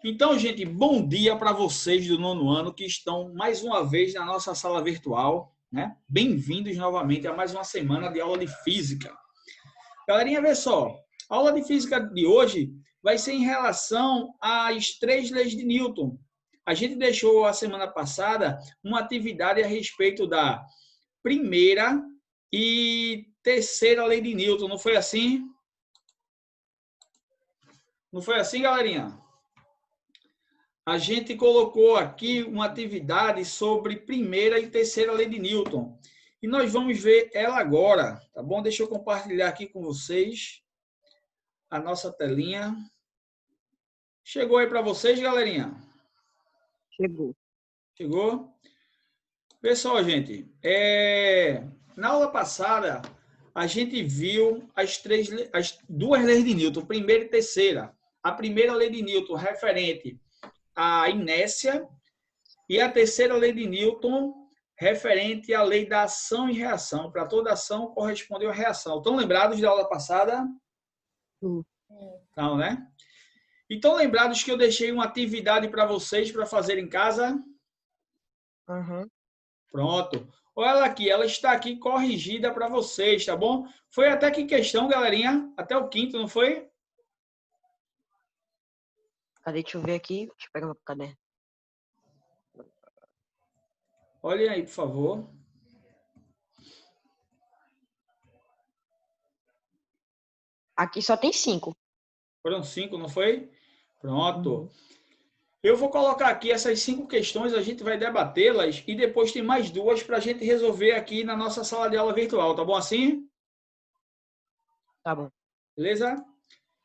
Então, gente, bom dia para vocês do nono ano que estão mais uma vez na nossa sala virtual, né? Bem-vindos novamente a mais uma semana de aula de física. Galerinha, vê só, a aula de física de hoje vai ser em relação às 3 leis de Newton. A gente deixou a semana passada uma atividade a respeito da primeira e terceira lei de Newton, não foi assim? Não foi assim, galerinha? A gente colocou aqui uma atividade sobre primeira e terceira lei de Newton. E nós vamos ver ela agora, tá bom? Deixa eu compartilhar aqui com vocês a nossa telinha. Chegou aí para vocês, galerinha? Chegou. Chegou? Pessoal, gente, na aula passada a gente viu as 2 leis de Newton, primeira e terceira. A primeira lei de Newton referente à inércia e a terceira lei de Newton referente à lei da ação e reação. Para toda ação corresponde a reação. Estão lembrados da aula passada? Não, né? Então, lembrados que eu deixei uma atividade para vocês para fazer em casa? Uhum. Pronto. Olha ela aqui, ela está aqui corrigida para vocês, tá bom? Foi até que questão, galerinha? Até o quinto, não foi? Cadê? Deixa eu ver aqui. Deixa eu pegar meu caderno. Olhem aí, por favor. Aqui só tem 5. Foram 5, não foi? Pronto. Uhum. Eu vou colocar aqui essas 5 questões, a gente vai debatê-las e depois tem mais 2 para a gente resolver aqui na nossa sala de aula virtual, tá bom assim? Tá bom. Beleza?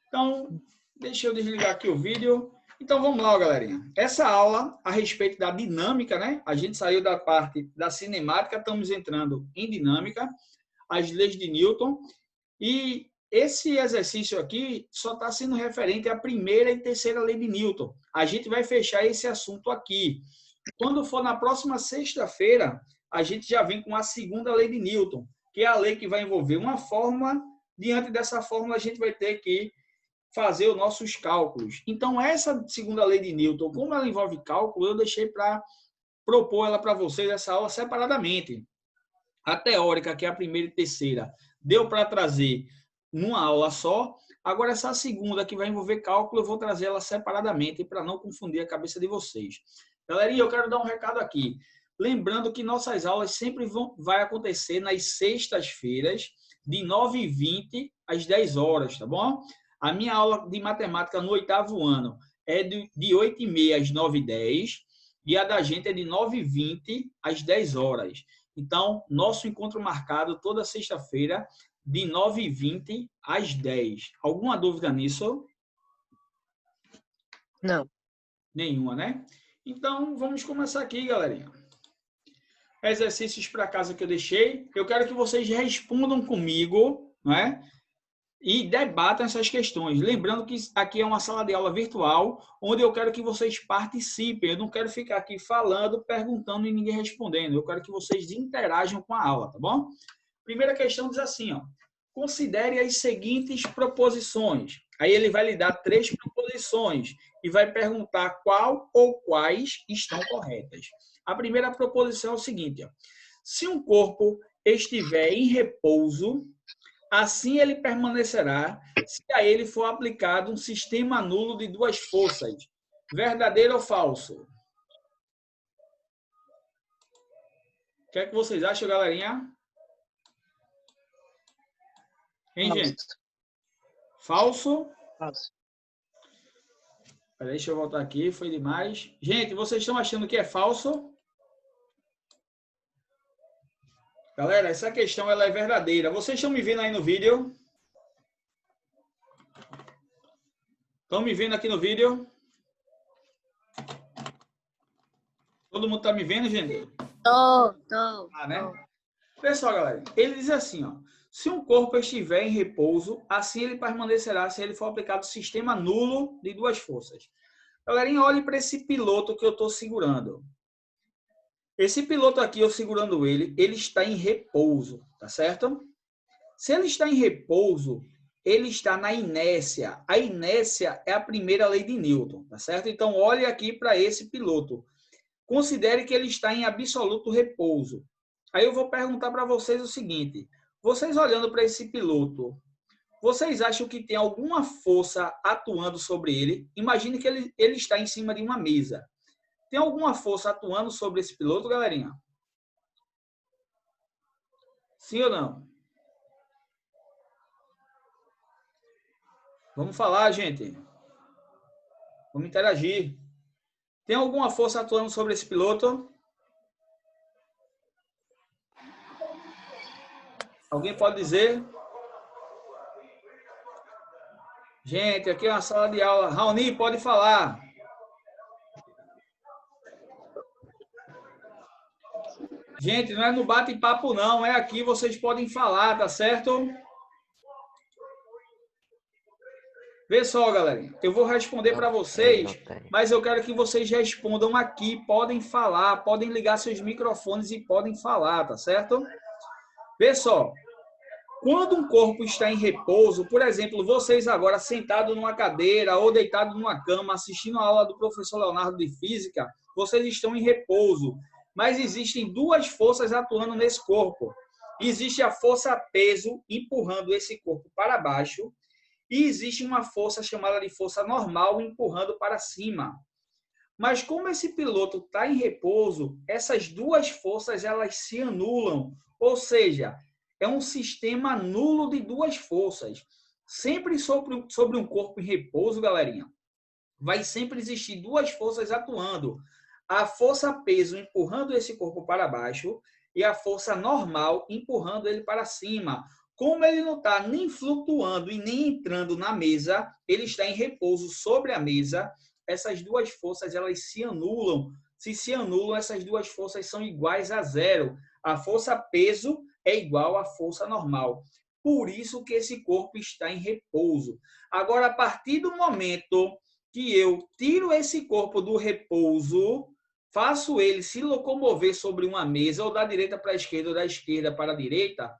Então, deixa eu desligar aqui o vídeo. Então, vamos lá, galerinha. Essa aula a respeito da dinâmica, né? A gente saiu da parte da cinemática, estamos entrando em dinâmica, as leis de Newton. E esse exercício aqui só está sendo referente à primeira e terceira lei de Newton. A gente vai fechar esse assunto aqui. Quando for na próxima sexta-feira, a gente já vem com a segunda lei de Newton, que é a lei que vai envolver uma fórmula. Diante dessa fórmula, a gente vai ter que fazer os nossos cálculos. Então, essa segunda lei de Newton, como ela envolve cálculo, eu deixei para propor ela para vocês, essa aula separadamente. A teórica, que é a primeira e terceira, deu para trazer numa aula só. Agora, essa segunda, que vai envolver cálculo, eu vou trazer ela separadamente para não confundir a cabeça de vocês. Galerinha, eu quero dar um recado aqui. Lembrando que nossas aulas sempre vai acontecer nas sextas-feiras, de 9h20 às 10 horas, tá bom? A minha aula de matemática no 8º ano é de 8h30 às 9h10 e a da gente é de 9h20 às 10 horas. Então, nosso encontro marcado toda sexta-feira, de 9h20 às 10. Alguma dúvida nisso? Não. Nenhuma, né? Então, vamos começar aqui, galerinha. Exercícios para casa que eu deixei. Eu quero que vocês respondam comigo, né? E debatam essas questões. Lembrando que aqui é uma sala de aula virtual, onde eu quero que vocês participem. Eu não quero ficar aqui falando, perguntando e ninguém respondendo. Eu quero que vocês interajam com a aula, tá bom? Primeira questão diz assim, ó. Considere as seguintes proposições. Aí ele vai lhe dar 3 proposições e vai perguntar qual ou quais estão corretas. A primeira proposição é o seguinte, ó. Se um corpo estiver em repouso, assim ele permanecerá se a ele for aplicado um sistema nulo de 2 forças. Verdadeiro ou falso? O que é que vocês acham, galerinha? Hein, Falso. gente? Falso? Falso. Deixa eu voltar aqui, foi demais. Gente, vocês estão achando que é falso? Galera, essa questão ela é verdadeira. Vocês estão me vendo aí no vídeo? Estão me vendo aqui no vídeo? Todo mundo está me vendo, gente? Tô. Né? Pessoal, galera, ele diz assim, ó. Se um corpo estiver em repouso, assim ele permanecerá se ele for aplicado sistema nulo de 2 forças. Galerinha, olhe para esse piloto que eu estou segurando. Esse piloto aqui, eu segurando ele está em repouso, tá certo? Se ele está em repouso, ele está na inércia. A inércia é a primeira lei de Newton, tá certo? Então, olhe aqui para esse piloto. Considere que ele está em absoluto repouso. Aí eu vou perguntar para vocês o seguinte: vocês olhando para esse piloto, vocês acham que tem alguma força atuando sobre ele? Imagine que ele está em cima de uma mesa. Tem alguma força atuando sobre esse piloto, galerinha? Sim ou não? Vamos falar, gente. Vamos interagir. Tem alguma força atuando sobre esse piloto? Alguém pode dizer? Gente, aqui é uma sala de aula. Raoni, pode falar. Gente, não é no bate-papo, não. É aqui, vocês podem falar, tá certo? Vê só, galera. Eu vou responder para vocês, mas eu quero que vocês respondam aqui. Podem falar, podem ligar seus microfones e podem falar, tá certo? Vê só. Quando um corpo está em repouso, por exemplo, vocês agora sentados numa cadeira ou deitados numa cama, assistindo a aula do professor Leonardo de Física, vocês estão em repouso. Mas existem duas forças atuando nesse corpo. Existe a força peso, empurrando esse corpo para baixo, e existe uma força chamada de força normal, empurrando para cima. Mas como esse piloto está em repouso, essas duas forças elas se anulam, ou seja, é um sistema nulo de duas forças. Sempre sobre um corpo em repouso, galerinha, vai sempre existir duas forças atuando. A força peso empurrando esse corpo para baixo e a força normal empurrando ele para cima. Como ele não está nem flutuando e nem entrando na mesa, ele está em repouso sobre a mesa, essas duas forças elas se anulam. Se anulam, essas duas forças são iguais a zero. A força peso é igual à força normal. Por isso que esse corpo está em repouso. Agora, a partir do momento que eu tiro esse corpo do repouso, faço ele se locomover sobre uma mesa, ou da direita para a esquerda, ou da esquerda para a direita,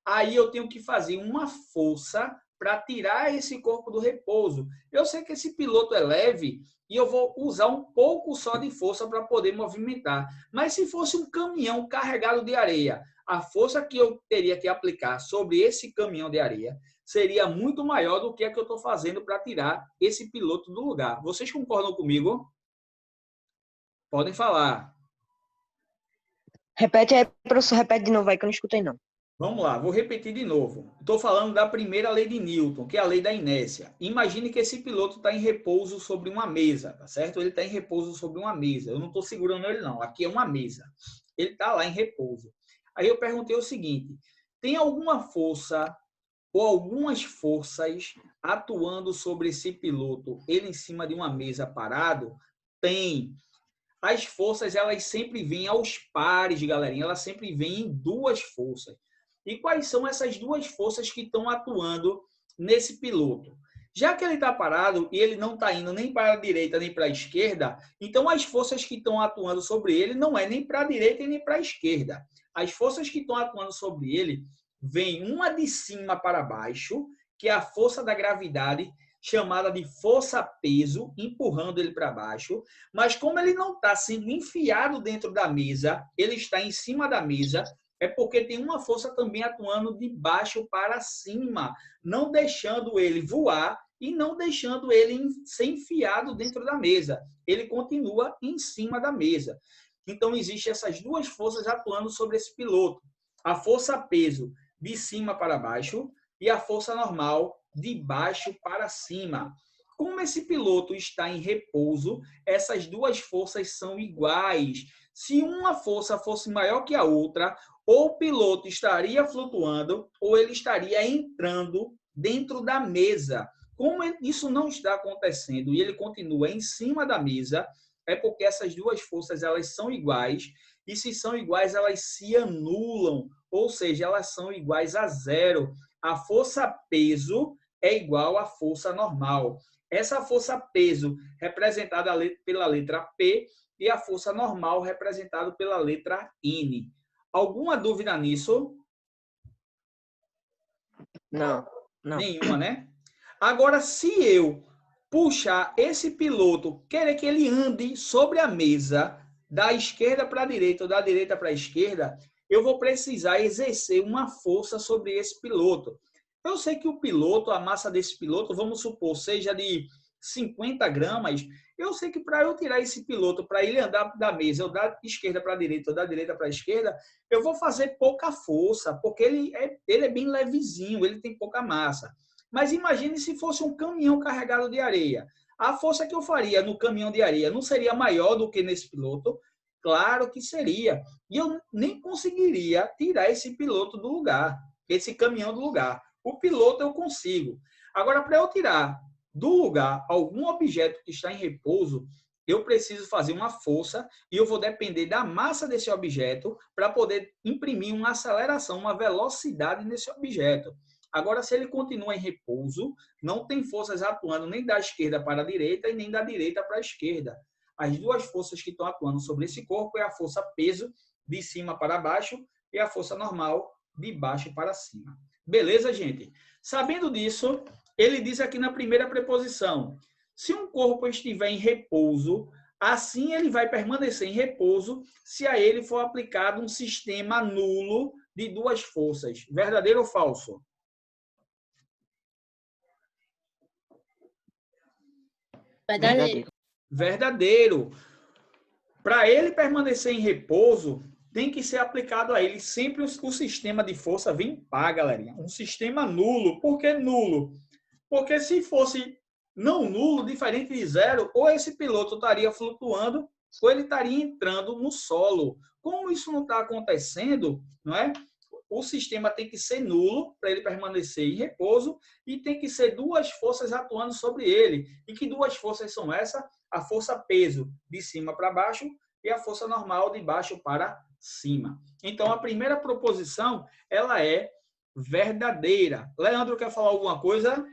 aí eu tenho que fazer uma força para tirar esse corpo do repouso. Eu sei que esse piloto é leve e eu vou usar um pouco só de força para poder movimentar. Mas se fosse um caminhão carregado de areia, a força que eu teria que aplicar sobre esse caminhão de areia seria muito maior do que a que eu estou fazendo para tirar esse piloto do lugar. Vocês concordam comigo? Podem falar. Repete aí, professor, repete de novo aí que eu não escutei, não. Vamos lá, vou repetir de novo. Estou falando da primeira lei de Newton, que é a lei da inércia. Imagine que esse piloto está em repouso sobre uma mesa, tá certo? Ele está em repouso sobre uma mesa. Eu não estou segurando ele, não. Aqui é uma mesa. Ele está lá em repouso. Aí eu perguntei o seguinte: tem alguma força ou algumas forças atuando sobre esse piloto, ele em cima de uma mesa parado? Tem. As forças, elas sempre vêm aos pares, galerinha. Elas sempre vêm em duas forças. E quais são essas duas forças que estão atuando nesse piloto? Já que ele está parado e ele não está indo nem para a direita nem para a esquerda, então as forças que estão atuando sobre ele não é nem para a direita e nem para a esquerda. As forças que estão atuando sobre ele vêm uma de cima para baixo, que é a força da gravidade, chamada de força-peso, empurrando ele para baixo. Mas como ele não está sendo enfiado dentro da mesa, ele está em cima da mesa, é porque tem uma força também atuando de baixo para cima, não deixando ele voar e não deixando ele ser enfiado dentro da mesa. Ele continua em cima da mesa. Então, existem essas duas forças atuando sobre esse piloto. A força-peso de cima para baixo e a força normal de baixo para cima. Como esse piloto está em repouso, essas duas forças são iguais. Se uma força fosse maior que a outra, ou o piloto estaria flutuando, ou ele estaria entrando dentro da mesa. Como isso não está acontecendo e ele continua em cima da mesa, é porque essas duas forças elas são iguais, e se são iguais, elas se anulam, ou seja, elas são iguais a zero. A força-peso é igual à força normal. Essa força-peso representada pela letra P e a força normal representada pela letra N. Alguma dúvida nisso? Não. Não. Nenhuma, né? Agora, se eu puxar esse piloto, querer que ele ande sobre a mesa, da esquerda para a direita ou da direita para a esquerda, eu vou precisar exercer uma força sobre esse piloto. Eu sei que o piloto, a massa desse piloto, vamos supor, seja de 50 gramas. Eu sei que para eu tirar esse piloto, para ele andar da mesa, ou da esquerda para a direita, ou da direita para a esquerda, eu vou fazer pouca força, porque ele é bem levezinho, ele tem pouca massa. Mas imagine se fosse um caminhão carregado de areia. A força que eu faria no caminhão de areia não seria maior do que nesse piloto? Claro que seria. E eu nem conseguiria tirar esse piloto do lugar, esse caminhão do lugar. O piloto eu consigo. Agora, para eu tirar do lugar algum objeto que está em repouso, eu preciso fazer uma força e eu vou depender da massa desse objeto para poder imprimir uma aceleração, uma velocidade nesse objeto. Agora, se ele continua em repouso, não tem forças atuando nem da esquerda para a direita e nem da direita para a esquerda. As duas forças que estão atuando sobre esse corpo é a força peso, de cima para baixo, e a força normal, de baixo para cima. Beleza, gente? Sabendo disso, ele diz aqui na primeira preposição, se um corpo estiver em repouso, assim ele vai permanecer em repouso se a ele for aplicado um sistema nulo de duas forças. Verdadeiro ou falso? Verdadeiro. Verdadeiro. Para ele permanecer em repouso, tem que ser aplicado a ele sempre o sistema de força vem par, galerinha. Um sistema nulo. Por que nulo? Porque se fosse não nulo, diferente de zero, ou esse piloto estaria flutuando, ou ele estaria entrando no solo. Como isso não está acontecendo, não é? O sistema tem que ser nulo para ele permanecer em repouso e tem que ser duas forças atuando sobre ele. E que duas forças são essas? A força peso de cima para baixo e a força normal de baixo para cima. Então, a primeira proposição, ela é verdadeira. Leandro, quer falar alguma coisa?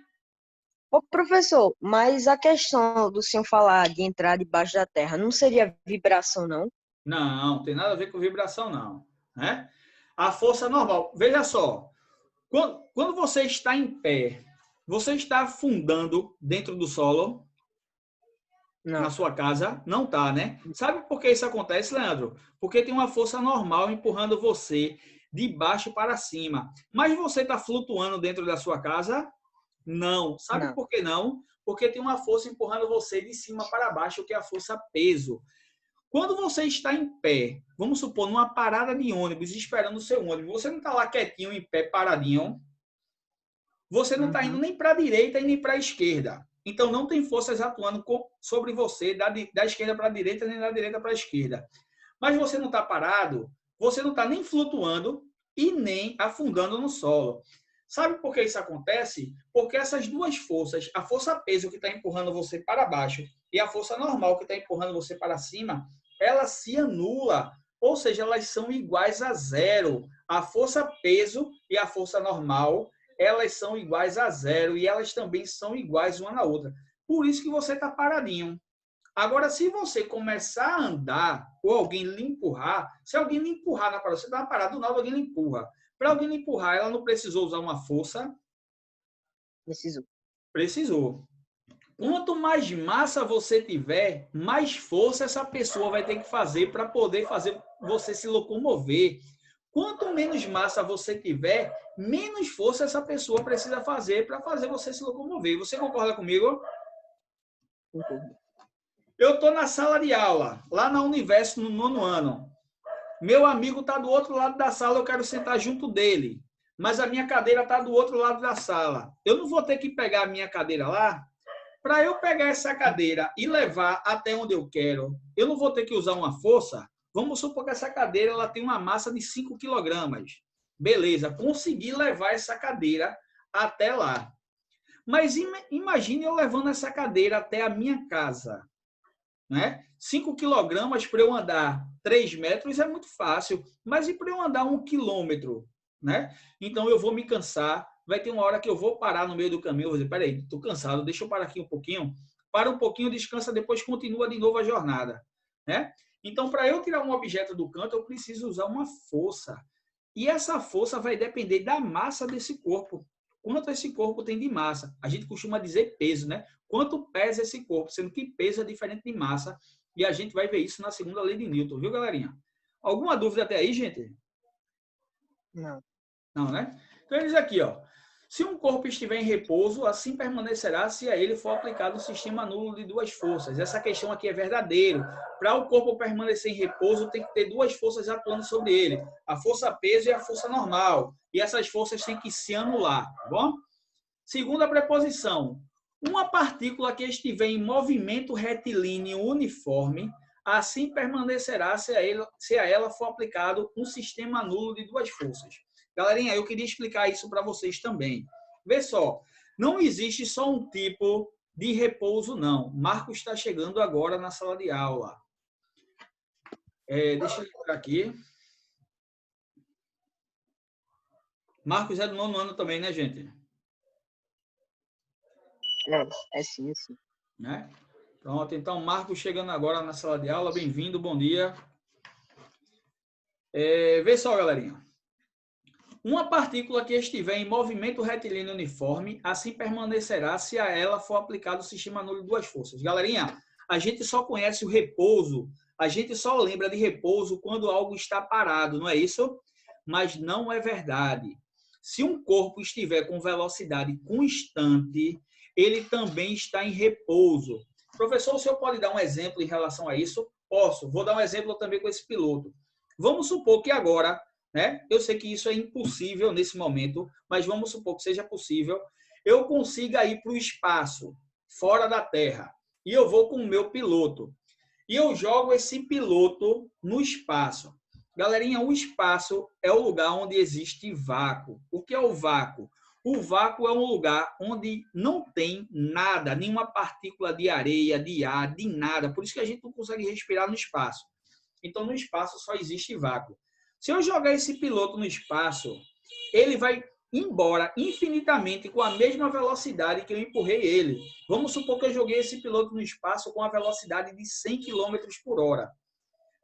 Ô, professor, mas a questão do senhor falar de entrar debaixo da terra não seria vibração, não? Não, tem nada a ver com vibração, não. Né? A força normal. Veja só, quando você está em pé, você está afundando dentro do solo na Não. sua casa? Não está, né? Sabe por que isso acontece, Leandro? Porque tem uma força normal empurrando você de baixo para cima. Mas você está flutuando dentro da sua casa? Não. Sabe Não. por que não? Porque tem uma força empurrando você de cima para baixo, que é a força peso. Quando você está em pé, vamos supor, numa parada de ônibus, esperando o seu ônibus, você não está lá quietinho, em pé, paradinho. Você não está indo nem para a direita e nem para a esquerda. Então, não tem forças atuando sobre você da esquerda para a direita, nem da direita para a esquerda. Mas você não está parado, você não está nem flutuando e nem afundando no solo. Sabe por que isso acontece? Porque essas duas forças, a força peso que está empurrando você para baixo e a força normal que está empurrando você para cima, ela se anula, ou seja, elas são iguais a zero. A força peso e a força normal, elas são iguais a zero e elas também são iguais uma na outra. Por isso que você está paradinho. Agora, se você começar a andar ou alguém lhe empurrar, se alguém lhe empurrar na parada, você está parado, do nada alguém lhe empurra. Para alguém lhe empurrar, ela não precisou usar uma força? Precisou. Precisou. Quanto mais massa você tiver, mais força essa pessoa vai ter que fazer para poder fazer você se locomover. Quanto menos massa você tiver, menos força essa pessoa precisa fazer para fazer você se locomover. Você concorda comigo? Concordo. Eu estou na sala de aula, lá na Universo, no 9º ano. Meu amigo está do outro lado da sala, eu quero sentar junto dele. Mas a minha cadeira está do outro lado da sala. Eu não vou ter que pegar a minha cadeira lá? Para eu pegar essa cadeira e levar até onde eu quero, eu não vou ter que usar uma força? Vamos supor que essa cadeira ela tem uma massa de 5 quilogramas. Beleza, consegui levar essa cadeira até lá. Mas imagine eu levando essa cadeira até a minha casa. Né? 5 quilogramas para eu andar 3 metros é muito fácil, mas e para eu andar 1 quilômetro? Né? Então eu vou me cansar, vai ter uma hora que eu vou parar no meio do caminho, eu vou dizer, peraí, estou cansado, deixa eu parar aqui um pouquinho, para um pouquinho, descansa, depois continua de novo a jornada. Né? Então, para eu tirar um objeto do canto, eu preciso usar uma força. E essa força vai depender da massa desse corpo. quanto esse corpo tem de massa. A gente costuma dizer peso, né? Quanto pesa esse corpo, sendo que peso é diferente de massa. E a gente vai ver isso na segunda lei de Newton, viu, galerinha? Alguma dúvida até aí, gente? Não. Não, né? Então, ele diz aqui, ó. Se um corpo estiver em repouso, assim permanecerá se a ele for aplicado o sistema nulo de duas forças. Essa questão aqui é verdadeiro. Para o corpo permanecer em repouso, tem que ter duas forças atuando sobre ele. A força peso e a força normal. E essas forças têm que se anular, tá bom? Segunda preposição. Uma partícula que estiver em movimento retilíneo uniforme, assim permanecerá se a ela for aplicado um sistema nulo de duas forças. Galerinha, eu queria explicar isso para vocês também. Vê só, não existe só um tipo de repouso, não. Marcos está chegando agora na sala de aula. Deixa eu entrar aqui. Marcos é do 9º ano também, né, gente? É sim, é sim. Né? Pronto, então Marcos chegando agora na sala de aula. Bem-vindo, bom dia. Vê só, galerinha. Uma partícula que estiver em movimento retilíneo uniforme, assim permanecerá se a ela for aplicado o sistema nulo de duas forças. Galerinha, a gente só conhece o repouso, a gente só lembra de repouso quando algo está parado, não é isso? Mas não é verdade. Se um corpo estiver com velocidade constante, ele também está em repouso. Professor, o senhor pode dar um exemplo em relação a isso? Posso. Vou dar um exemplo também com esse piloto. Vamos supor que agora, né? Eu sei que isso é impossível nesse momento, mas vamos supor que seja possível. Eu consiga ir para o espaço, fora da Terra, e eu vou com o meu piloto. E eu jogo esse piloto no espaço. Galerinha, o espaço é o lugar onde existe vácuo. O que é o vácuo? O vácuo é um lugar onde não tem nada, nenhuma partícula de areia, de ar, de nada. Por isso que a gente não consegue respirar no espaço. Então, no espaço só existe vácuo. Se eu jogar esse piloto no espaço, ele vai embora infinitamente com a mesma velocidade que eu empurrei ele. Vamos supor que eu joguei esse piloto no espaço com a velocidade de 100 km por hora.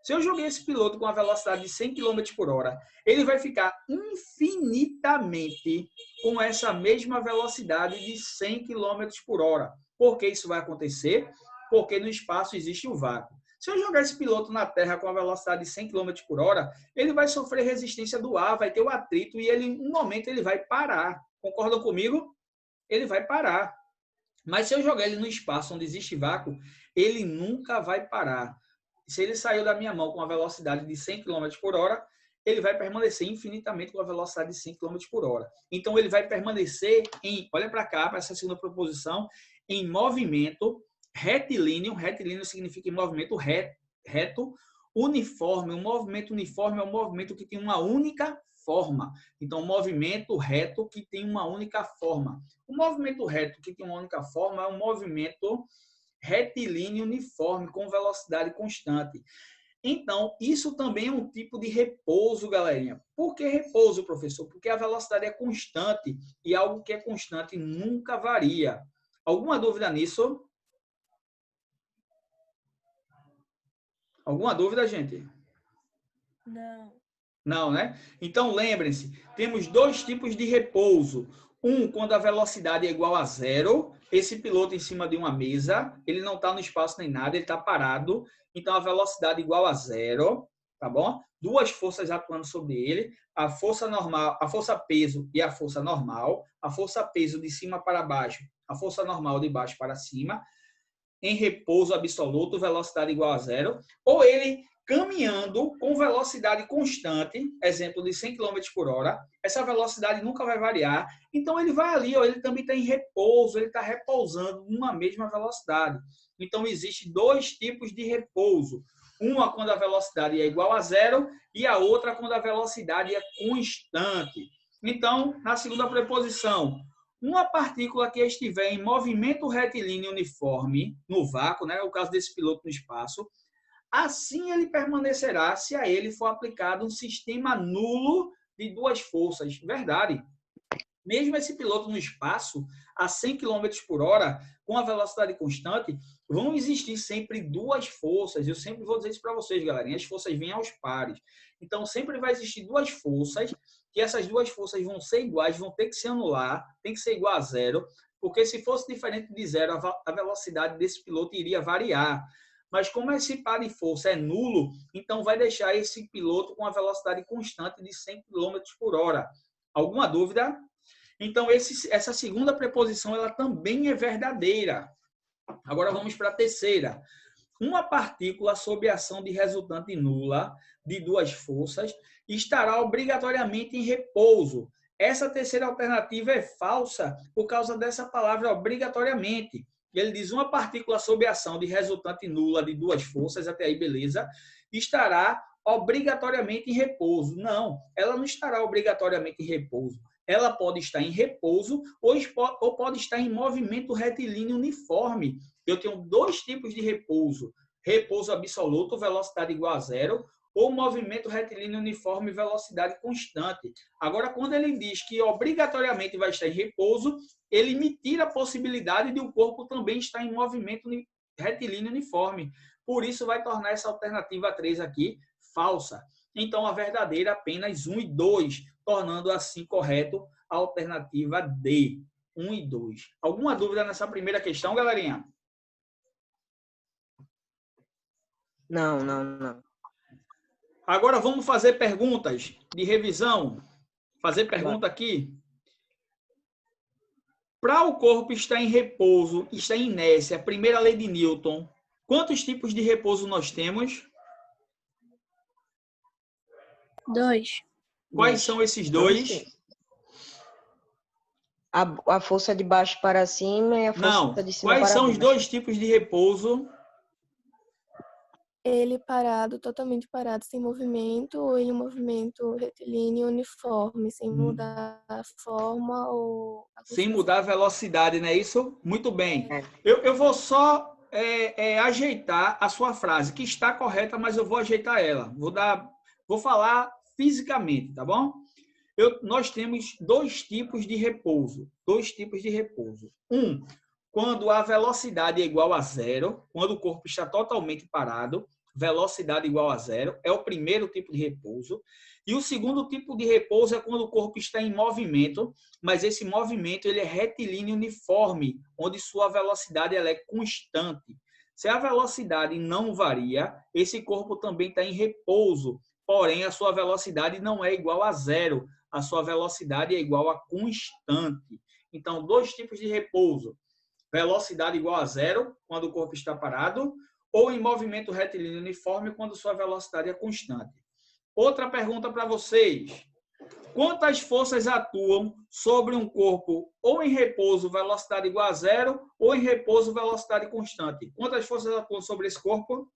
Se eu joguei esse piloto com a velocidade de 100 km por hora, ele vai ficar infinitamente com essa mesma velocidade de 100 km por hora. Por que isso vai acontecer? Porque no espaço existe o vácuo. Se eu jogar esse piloto na Terra com a velocidade de 100 km por hora, ele vai sofrer resistência do ar, vai ter o atrito e em um momento ele vai parar. Concordam comigo? Ele vai parar. Mas se eu jogar ele no espaço onde existe vácuo, ele nunca vai parar. Se ele saiu da minha mão com uma velocidade de 100 km por hora, ele vai permanecer infinitamente com a velocidade de 100 km por hora. Então, ele vai permanecer olha para cá, para essa segunda proposição, em movimento retilíneo. Retilíneo significa em movimento reto, uniforme. Um movimento uniforme é um movimento que tem uma única forma. Então, movimento reto que tem uma única forma. O movimento reto que tem uma única forma é um movimento retilíneo uniforme, com velocidade constante. Então, isso também é um tipo de repouso, galerinha. Por que repouso, professor? Porque a velocidade é constante e algo que é constante nunca varia. Alguma dúvida nisso? Alguma dúvida, gente? Não. Não, né? Então, lembrem-se, temos dois tipos de repouso. Um, quando a velocidade é igual a zero, esse piloto em cima de uma mesa, ele não está no espaço nem nada, ele está parado. Então, a velocidade é igual a zero, tá bom? Duas forças atuando sobre ele, a força normal, a força peso e a força normal. A força peso de cima para baixo, a força normal de baixo para cima. Em repouso absoluto, velocidade igual a zero. Ou ele caminhando com velocidade constante, exemplo de 100 km por hora, essa velocidade nunca vai variar, então ele vai ali, ó, ele também está em repouso, ele está repousando numa mesma velocidade. Então, existe dois tipos de repouso. Uma quando a velocidade é igual a zero e a outra quando a velocidade é constante. Então, na segunda preposição, uma partícula que estiver em movimento retilíneo uniforme, no vácuo, né, o caso desse piloto no espaço, assim ele permanecerá se a ele for aplicado um sistema nulo de duas forças. Verdade. mesmo esse piloto no espaço, a 100 km por hora, com a velocidade constante, vão existir sempre duas forças. Eu sempre vou dizer isso para vocês, galerinha. As forças vêm aos pares. Então, sempre vai existir duas forças, que essas duas forças vão ser iguais, vão ter que se anular, tem que ser igual a zero, porque se fosse diferente de zero, a velocidade desse piloto iria variar. Mas como esse par de força é nulo, então vai deixar esse piloto com a velocidade constante de 100 km por hora. Alguma dúvida? Então, essa segunda preposição ela também é verdadeira. Agora vamos para a terceira. Uma partícula sob ação de resultante nula de duas forças estará obrigatoriamente em repouso. Essa terceira alternativa é falsa por causa dessa palavra obrigatoriamente. Ele diz uma partícula sob ação de resultante nula de duas forças, até aí beleza, estará obrigatoriamente em repouso. Não, ela não estará obrigatoriamente em repouso. Ela pode estar em repouso ou pode estar em movimento retilíneo uniforme. Eu tenho dois tipos de repouso. Repouso absoluto, velocidade igual a zero, ou movimento retilíneo uniforme, velocidade constante. Agora, quando ele diz que obrigatoriamente vai estar em repouso, ele me tira a possibilidade de o corpo também estar em movimento retilíneo uniforme. Por isso, vai tornar essa alternativa 3 aqui falsa. Então, a verdadeira apenas 1 e 2, tornando assim correto a alternativa D, 1 e 2. Alguma dúvida nessa primeira questão, galerinha? Não. Agora vamos fazer perguntas de revisão. Fazer pergunta aqui. Para o corpo estar em repouso, estar em inércia, primeira lei de Newton, quantos tipos de repouso nós temos? 2. Quais são esses dois? A força de baixo para cima e a força de cima para baixo. Quais são os dois tipos de repouso? Ele parado, totalmente parado, sem movimento, ou ele movimento retilíneo uniforme, sem mudar a forma ou a Sem mudar a velocidade, não é isso? Muito bem. Eu vou só ajeitar a sua frase, que está correta, mas eu vou ajeitar ela. Vou falar fisicamente, tá bom? Nós temos dois tipos de repouso. Um, quando a velocidade é igual a zero, quando o corpo está totalmente parado, velocidade igual a zero, é o primeiro tipo de repouso. E o segundo tipo de repouso é quando o corpo está em movimento, mas esse movimento ele é retilíneo uniforme, onde sua velocidade ela é constante. Se a velocidade não varia, esse corpo também está em repouso, porém a sua velocidade não é igual a zero, a sua velocidade é igual a constante. Então, dois tipos de repouso. Velocidade igual a zero, quando o corpo está parado, ou em movimento retilíneo uniforme, quando sua velocidade é constante. Outra pergunta para vocês. Quantas forças atuam sobre um corpo ou em repouso, velocidade igual a zero, ou em repouso, velocidade constante? Quantas forças atuam sobre esse corpo?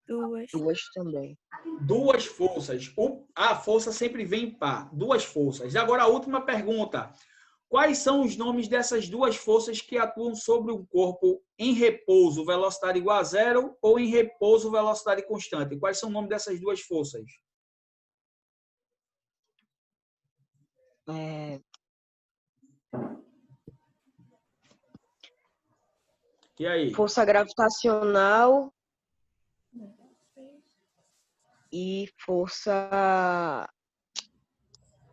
2. 2 também. Duas forças. A força sempre vem em par. Duas forças. Agora, a última pergunta. Quais são os nomes dessas duas forças que atuam sobre um corpo em repouso, velocidade igual a zero, ou em repouso, velocidade constante? Quais são os nomes dessas duas forças? E aí? Força gravitacional e força...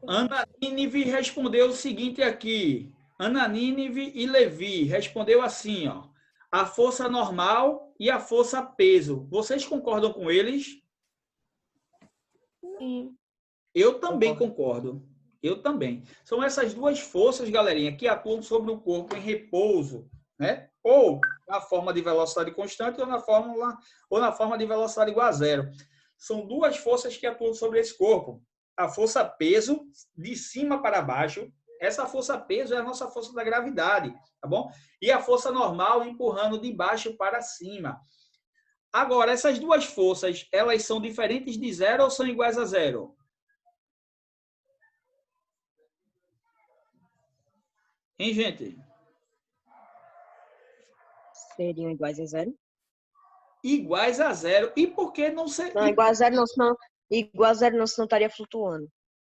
Ana Nínive respondeu o seguinte aqui. Ana Nínive e Levi respondeu assim, ó. A força normal e a força peso. Vocês concordam com eles? Sim. Eu também concordo. Eu também. São essas duas forças, galerinha, que atuam sobre o corpo em repouso, né? Ou na forma de velocidade constante ou na forma de velocidade igual a zero. São duas forças que atuam sobre esse corpo. A força peso, de cima para baixo. Essa força peso é a nossa força da gravidade, tá bom? E a força normal empurrando de baixo para cima. Agora, essas duas forças, elas são diferentes de zero ou são iguais a zero? Hein, gente? Seriam iguais a zero? Iguais a zero. E por que não ser... Não, igual a zero não, senão... Igual a zero não, senão estaria flutuando.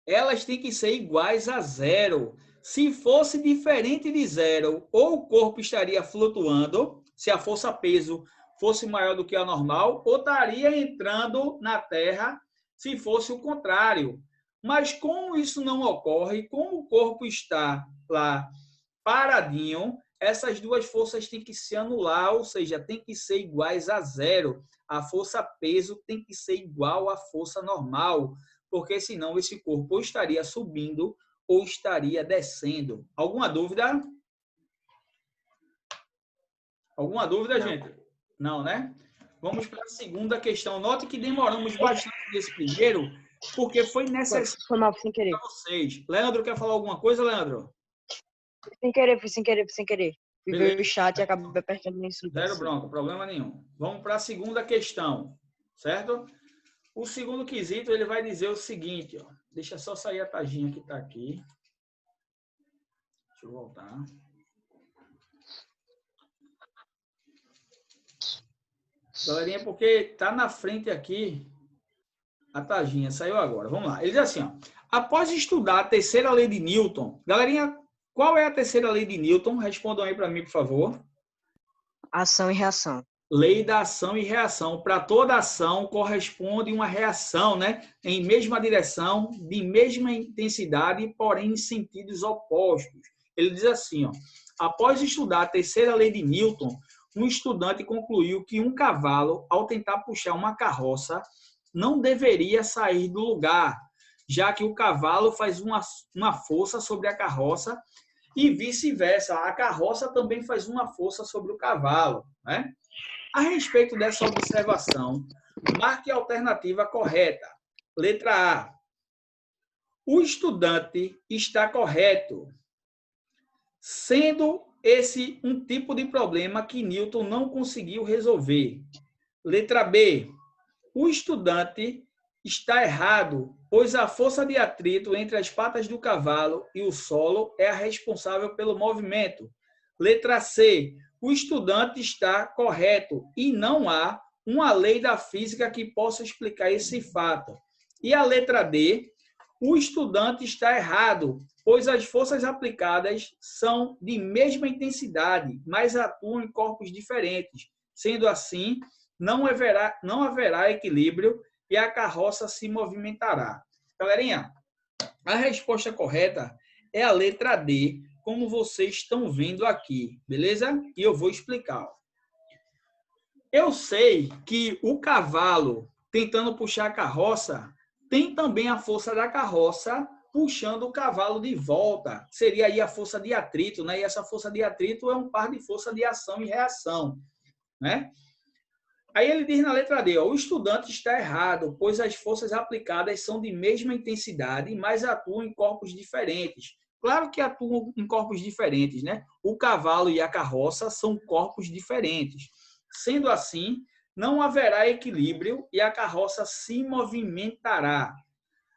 Elas têm que ser iguais a zero. Se fosse diferente de zero, ou o corpo estaria flutuando, se a força-peso fosse maior do que a normal, ou estaria entrando na Terra se fosse o contrário. Mas como isso não ocorre, como o corpo está lá paradinho, essas duas forças têm que se anular, ou seja, tem que ser iguais a zero. A força-peso tem que ser igual à força normal, porque senão esse corpo ou estaria subindo ou estaria descendo. Alguma dúvida? Alguma dúvida, Não. gente? Não, né? Vamos para a segunda questão. Note que demoramos bastante nesse primeiro, porque foi necessário Foi mal, sem querer. para vocês. Leandro, quer falar alguma coisa, Leandro? Sem querer, foi sem querer, foi sem querer. Fui ver Beleza. o chat e acabei apertando nisso. Zero bronca, problema nenhum. Vamos para a segunda questão, certo? O segundo quesito, ele vai dizer o seguinte, ó. Deixa só sair a taginha que está aqui. Deixa eu voltar. Galerinha, porque está na frente aqui a taginha, saiu agora. Vamos lá. Ele diz assim, ó. Após estudar a terceira lei de Newton, galerinha, qual é a terceira lei de Newton? Respondam aí para mim, por favor. Ação e reação. Lei da ação e reação. Para toda ação corresponde uma reação, né? Em mesma direção, de mesma intensidade, porém em sentidos opostos. Ele diz assim, ó. Após estudar a terceira lei de Newton, um estudante concluiu que um cavalo, ao tentar puxar uma carroça, não deveria sair do lugar, já que o cavalo faz uma força sobre a carroça e vice-versa. A carroça também faz uma força sobre o cavalo, né? A respeito dessa observação, marque a alternativa correta. Letra A. O estudante está correto, sendo esse um tipo de problema que Newton não conseguiu resolver. Letra B. O estudante está errado, pois a força de atrito entre as patas do cavalo e o solo é a responsável pelo movimento. Letra C. O estudante está correto e não há uma lei da física que possa explicar esse fato. E a letra D. O estudante está errado, pois as forças aplicadas são de mesma intensidade, mas atuam em corpos diferentes. Sendo assim, não haverá equilíbrio e a carroça se movimentará. Galerinha, a resposta correta é a letra D, como vocês estão vendo aqui, beleza? E eu vou explicar. Eu sei que o cavalo, tentando puxar a carroça, tem também a força da carroça puxando o cavalo de volta. Seria aí a força de atrito, né? E essa força de atrito é um par de força de ação e reação, né? Aí ele diz na letra D, ó, o estudante está errado, pois as forças aplicadas são de mesma intensidade, mas atuam em corpos diferentes. Claro que atuam em corpos diferentes, né? O cavalo e a carroça são corpos diferentes. Sendo assim, não haverá equilíbrio e a carroça se movimentará.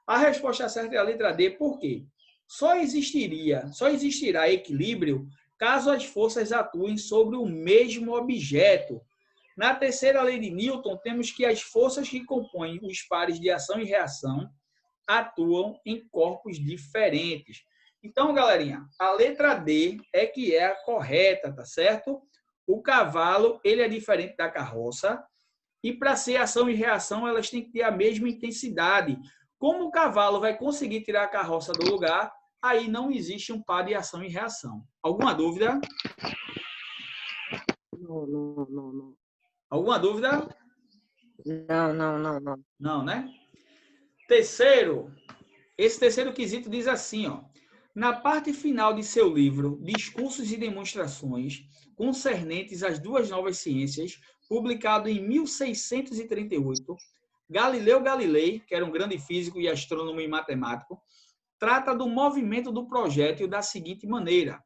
A resposta certa é a letra D, por quê? Só existirá equilíbrio caso as forças atuem sobre o mesmo objeto. Na terceira lei de Newton, temos que as forças que compõem os pares de ação e reação atuam em corpos diferentes. Então, galerinha, a letra D é que é a correta, tá certo? O cavalo, ele é diferente da carroça e para ser ação e reação, elas têm que ter a mesma intensidade. Como o cavalo vai conseguir tirar a carroça do lugar, aí não existe um par de ação e reação. Alguma dúvida? Não. Alguma dúvida? Não. Não, né? Terceiro, esse terceiro quesito diz assim, ó. Na parte final de seu livro, Discursos e Demonstrações concernentes às duas novas ciências, publicado em 1638, Galileu Galilei, que era um grande físico e astrônomo e matemático, trata do movimento do projétil da seguinte maneira.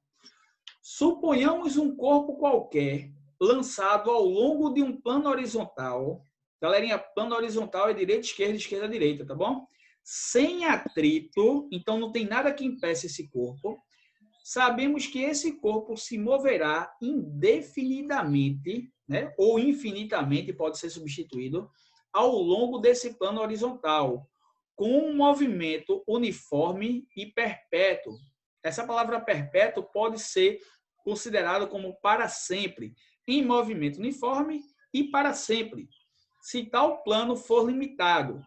Suponhamos um corpo qualquer lançado ao longo de um plano horizontal. Galerinha, plano horizontal é direita, esquerda, direita, tá bom? Sem atrito, então não tem nada que impeça esse corpo. Sabemos que esse corpo se moverá indefinidamente, né? Ou infinitamente, pode ser substituído, ao longo desse plano horizontal, com um movimento uniforme e perpétuo. essa palavra perpétuo pode ser considerado como para sempre, em movimento uniforme e para sempre, se tal plano for limitado.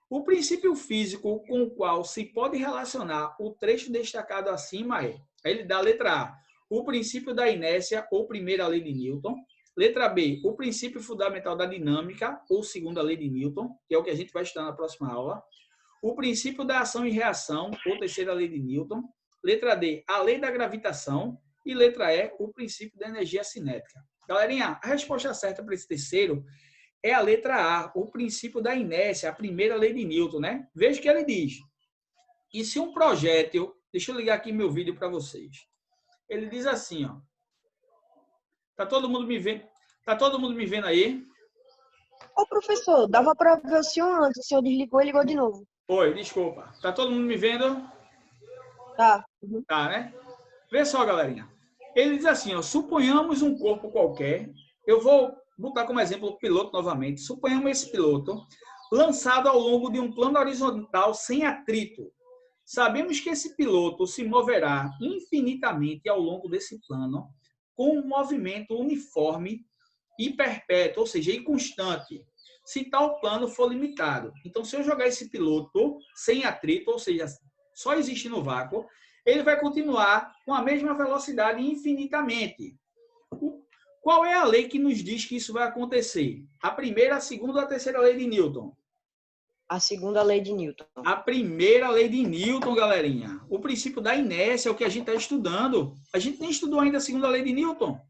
O princípio físico com o qual se pode relacionar o trecho destacado acima é, ele dá a letra A, o princípio da inércia ou primeira lei de Newton. Letra B, o princípio fundamental da dinâmica ou segunda lei de Newton, que é o que a gente vai estudar na próxima aula. O princípio da ação e reação ou terceira lei de Newton. Letra D, a lei da gravitação. E letra E, o princípio da energia cinética. Galerinha, a resposta certa para esse terceiro é a letra A, o princípio da inércia, a primeira lei de Newton, né? Veja o que ele diz. E se um projétil... Deixa eu ligar aqui meu vídeo para vocês. Ele diz assim, ó. Tá todo mundo me vendo? Tá todo mundo me vendo aí? Ô, professor, dava para ver o senhor antes. O senhor desligou e ligou de novo. Oi, desculpa. Tá todo mundo me vendo? Tá. Tá, né? Vê só, galerinha. Ele diz assim, ó, suponhamos um corpo qualquer. Eu vou botar como exemplo o piloto novamente. Suponhamos esse piloto lançado ao longo de um plano horizontal sem atrito. Sabemos que esse piloto se moverá infinitamente ao longo desse plano com um movimento uniforme e perpétuo, ou seja, e constante, se tal plano for limitado. Então, se eu jogar esse piloto sem atrito, ou seja, só existe no vácuo, ele vai continuar com a mesma velocidade infinitamente. Qual é a lei que nos diz que isso vai acontecer? A primeira, a segunda ou a terceira lei de Newton? A segunda lei de Newton. A primeira lei de Newton, galerinha. O princípio da inércia é o que a gente está estudando. A gente nem estudou ainda a segunda lei de Newton.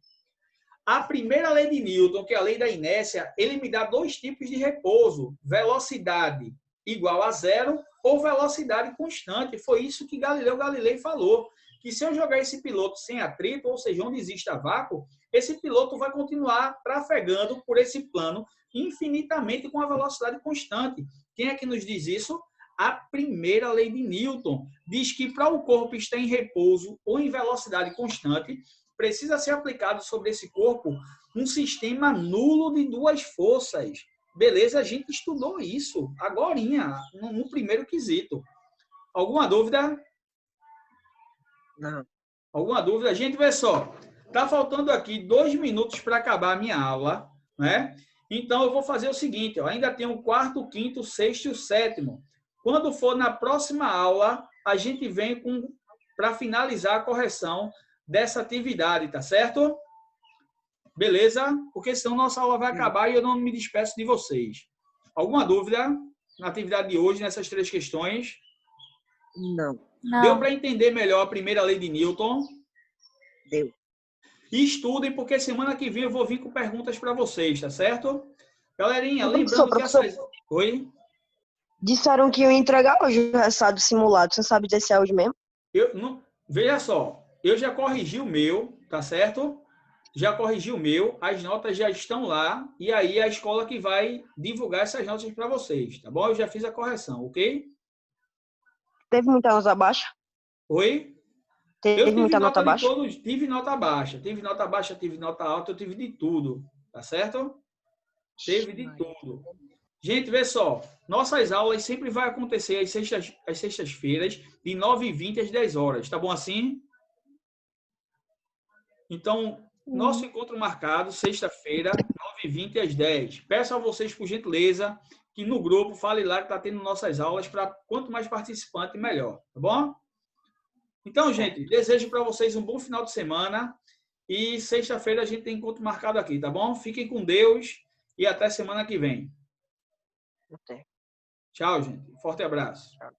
A primeira lei de Newton, que é a lei da inércia, ele me dá dois tipos de repouso. Velocidade igual a zero ou velocidade constante. Foi isso que Galileu Galilei falou. Que se eu jogar esse piloto sem atrito, ou seja, onde exista vácuo, esse piloto vai continuar trafegando por esse plano infinitamente com a velocidade constante. Quem é que nos diz isso? A primeira lei de Newton. Diz que para o corpo estar em repouso ou em velocidade constante, precisa ser aplicado sobre esse corpo um sistema nulo de duas forças. Beleza? A gente estudou isso agorinha, no primeiro quesito. Alguma dúvida? Não. Alguma dúvida? Gente, vê só. Tá faltando aqui 2 minutos para acabar a minha aula, né? Então, eu vou fazer o seguinte, ó, ainda tem o quarto, o quinto, o sexto e o sétimo. Quando for na próxima aula, a gente vem para finalizar a correção dessa atividade, tá certo? Beleza? Porque senão nossa aula vai acabar e eu não me despeço de vocês. Alguma dúvida na atividade de hoje, nessas 3 questões? Não. Deu para entender melhor a primeira lei de Newton? Deu. E estudem, porque semana que vem eu vou vir com perguntas para vocês, tá certo? Galerinha, Professor, lembrando que essas... Oi? Disseram que iam entregar hoje o resultado simulado. Você sabe desse áudio mesmo? Eu não... Veja só, eu já corrigi o meu, tá certo? Já corrigi o meu, as notas já estão lá, e aí a escola que vai divulgar essas notas para vocês, tá bom? Eu já fiz a correção, ok? Teve muita nota baixa? Oi? Teve Eu tive muita nota baixa? tive nota baixa, tive nota baixa, tive nota alta, eu tive de tudo, tá certo? Teve de tudo. Gente, vê só, nossas aulas sempre vai acontecer às sextas-feiras, de 9h20 às 10 horas, tá bom assim? Então, nosso encontro marcado, sexta-feira, 9h20 às 10. Peço a vocês, por gentileza, que no grupo fale lá que está tendo nossas aulas, para quanto mais participante, melhor, tá bom? Então, gente, desejo para vocês um bom final de semana e sexta-feira a gente tem encontro marcado aqui, tá bom? Fiquem com Deus e até semana que vem. Até. Tchau, gente. Forte abraço. Tchau.